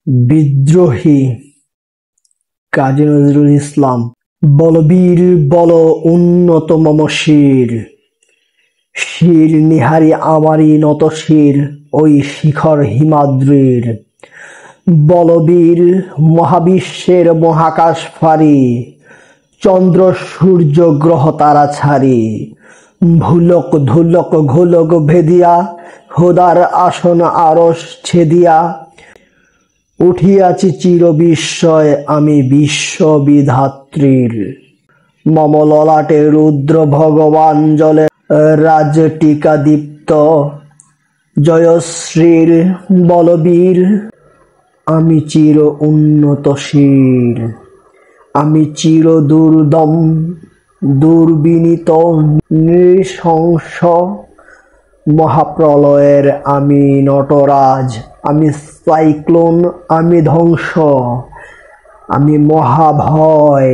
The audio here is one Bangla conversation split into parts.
বিদ্রোহী কাজী নজরুল ইসলাম। বলবীর বল উন্নত মম শির, শির নিহারি আমারই নত শির ওই শিখর হিমাদ্রির। বলবীর মহাবিশ্বের মহাকাশ ফারি, চন্দ্র সূর্য গ্রহ তারা ছাড়ি। ভুলক ধুলক ঘোলক ভেদিয়া, খোদার আসন আরশ ছেদিয়া। উঠিয়াছি চির বিস্ময় আমি বিশ্ববিধাত্রীর। মম ললাটে রুদ্র ভগবান জলে রাজটিকা দীপ্ত। জয়শ্রীর বলবীর আমি চির উন্নতশীল, আমি চির দুর্দম দুর্বিনীত নৃশংস। মহাপ্রলয়ের আমি নটরাজ, আমি সাইক্লোন, আমি ধ্বংস, আমি মহাভয়,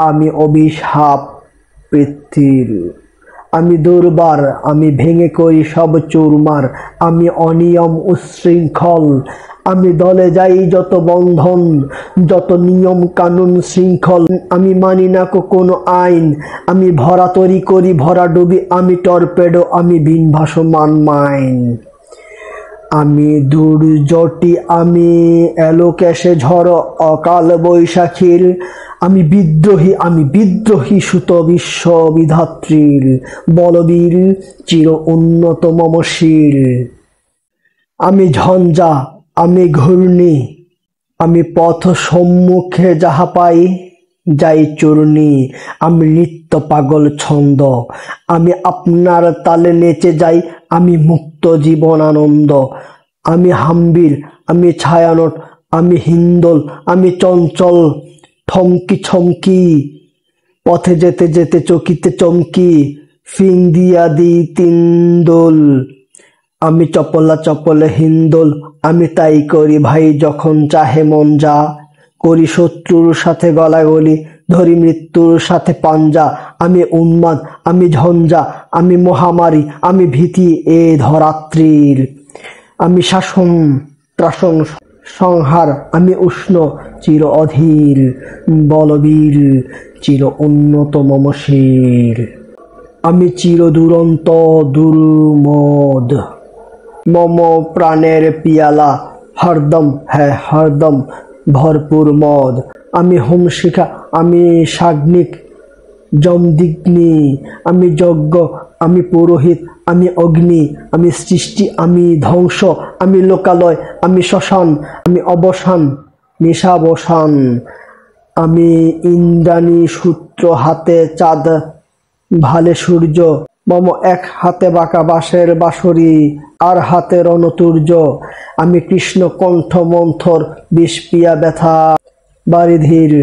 আমি অভিশাপ পৃথিবীর। আমি দুর্বার, আমি ভেঙে করি সব চুরমার, আমি অনিয়ম উচ্ছৃঙ্খল। আমি দলে যাই যত বন্ধন, যত নিয়ম কানুন শৃঙ্খল। আমি মানি না কোনো আইন, আমি ভরা তরি করি ভরা ডুবি। আমি টর্পেডো, আমি বিন ভাসমান মাইন। আমি দুর্জটি, আমি এলোকেশে ঝড় অকাল বৈশাখীর। আমি বিদ্রোহী সুত বিশ্ববিধাত্রীর। বলবীর চির উন্নত মম শির। আমি ঝঞ্ঝা, আমি ঘূর্ণি, আমি পথ সম্মুখে যাহা পাই যাই চূর্ণি। আমি নিত্য পাগল ছন্দ, আমি আপনার তালে নেচে যাই। আমি মুক্ত জীবন আনন্দ। আমি হাম্বির, আমি ছায়ানট, আমি হিন্দোল, আমি চঞ্চল থমকি ছমকি। পথে যেতে যেতে চকিতে চমকি, ফিং দিয়া দিই তিন দোল। আমি চপলা চপলে হিন্দোল, আমি তাই করি ভাই যখন চাহে মন যা। করি শত্রুর সাথে গলাগলি, ধরি মৃত্যুর সাথে পাঞ্জা। আমি উন্মাদ, আমি ঝঞ্ঝা, আমি মহামারী, আমি ভীতি এ ধরাত্রীর। আমি শাসন ত্রাসন সংহার, আমি উষ্ণ চির অধীর। বলবীর চির উন্নত মম শির। আমি চির দুরন্ত দুর্মদ, মম প্রাণের পিয়ালা হরদম, হ্যাঁ হরদম ভরপুর মদ। আমি হোমশিখা, আমি সাগ্নিক জমদিগ্নি। আমি যজ্ঞ, আমি পুরোহিত, আমি অগ্নি। আমি সৃষ্টি, আমি ধ্বংস, আমি লোকালয়, আমি শ্মশান, আমি অবসান নিশাবসান। আমি ইন্দ্রাণী সূত্র হাতে চাঁদ ভালে সূর্য। মম এক হাতে বাঁকা বাঁশের বাঁশরি, আর হাতে রণতুর্য। আমি কৃষ্ণ কণ্ঠ মন্থর বিষপিয়া ব্যথা বারিধির।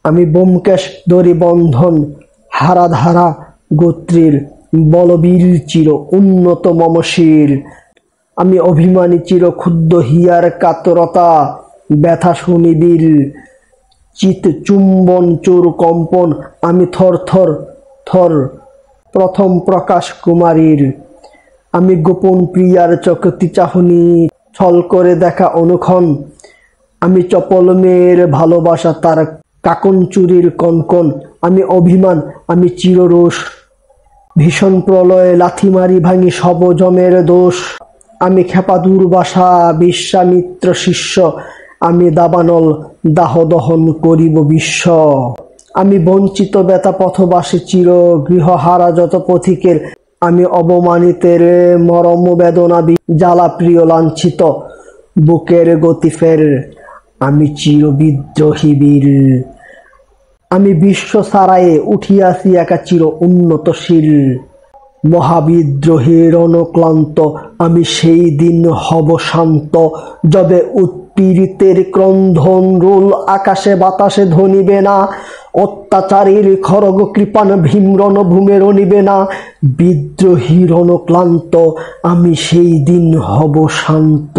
আমি ব্যোমকেশ দড়ি বন্ধন হারাধারা গোত্রীর। বলবীর চির উন্নত মম শির। আমি অভিমানী চির ক্ষুব্ধ হিয়ার কাতরতা ব্যথা শুনিবীর। চিত চুম্বন চোর কম্পন, আমি থর থর থর প্রথম প্রকাশ কুমারীর। আমি গোপন প্রিয়ার চকতি চাহনি ছল করে দেখা অনুক্ষণ। আমি চপল মেয়ের ভালোবাসা তার কাকন চুরির কনকন। আমি অভিমান, আমি চিররোষ, ভীষণ প্রলয়ে লাথি মারি ভাঙি সব জমের দোষ। আমি খেপা দুর্বাসা বিশ্বামিত্র শিষ্য, আমি দাবানল দাহ দহন করিব বিশ্ব। আমি বঞ্চিত ব্যথা পথবাসী চির গৃহহারা যত পথিকের। আমি অবমানিতের মরম বেদনা জ্বালা প্রিয় লাঞ্ছিত বুকের গতি ফের। আমি চির বিদ্রোহী বীর। আমি বিশ্ব সারায়ে উঠিয়াছি একা চির উন্নতশীল। মহাবিদ্রোহীর রণক্লান্ত, আমি সেই দিন হব শান্ত। যবে উৎপীড়িতের ক্রন্দন রোল আকাশে বাতাসে ধ্বনিবে না। অত্যাচারীর খড়গ কৃপাণ ভীম রণভূমে রণিবে না। বিদ্রোহী রণক্লান্ত, আমি সেই দিন হব শান্ত।